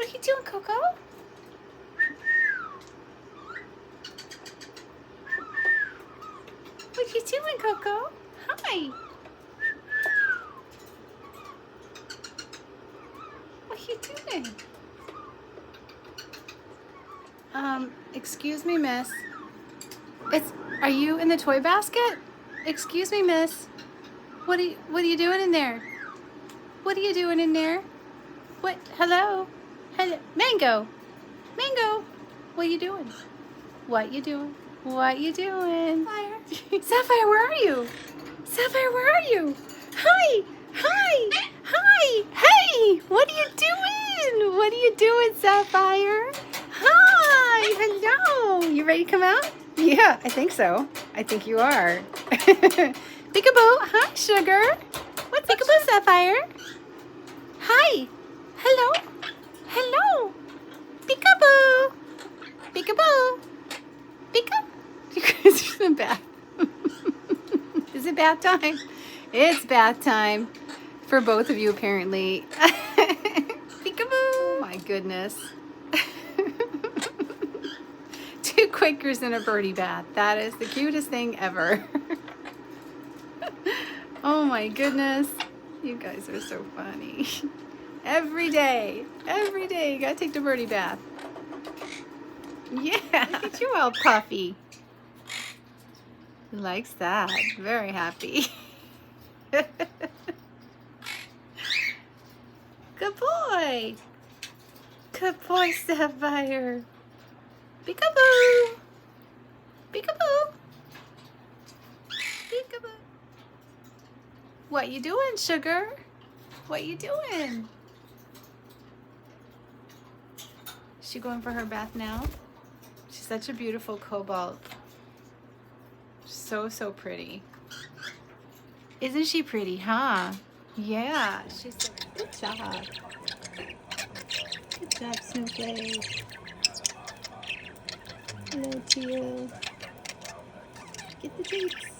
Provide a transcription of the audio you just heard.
What are you doing, Coco? What are you doing, Coco? Hi. What are you doing? Excuse me, miss. Are you in the toy basket? Excuse me, miss. What are you doing in there? What are you doing in there? What? Hello? Hello? Mango. Mango. What are you doing? What you doing? What you doing? Sapphire. Sapphire, where are you? Sapphire, where are you? Hi. Hi. Hi. Hey, what are you doing? What are you doing, Sapphire? Hi. Hello. You ready to come out? Yeah, I think so. I think you are. Peekaboo. Hi, sugar. What's Peekaboo, Sapphire? Hi. Hello. Hello. Peekaboo. Peekaboo. Peekaboo. It's in bath. Is it bath time? It's bath time for both of you, apparently. Peekaboo. Oh my goodness. 2 Quakers in a birdie bath. That is the cutest thing ever. Oh my goodness. You guys are so funny. Every day you gotta take the birdie bath. Yeah, look at you all puffy. He likes that. Very happy. Good boy. Good boy, Sapphire. Peekaboo. Peekaboo. Peekaboo. What you doing, sugar? What you doing? Is she going for her bath now? She's such a beautiful cobalt. So pretty. Isn't she pretty, huh? Yeah, she's so good job. Good job, Snowflake. Hello to you. Get the treats.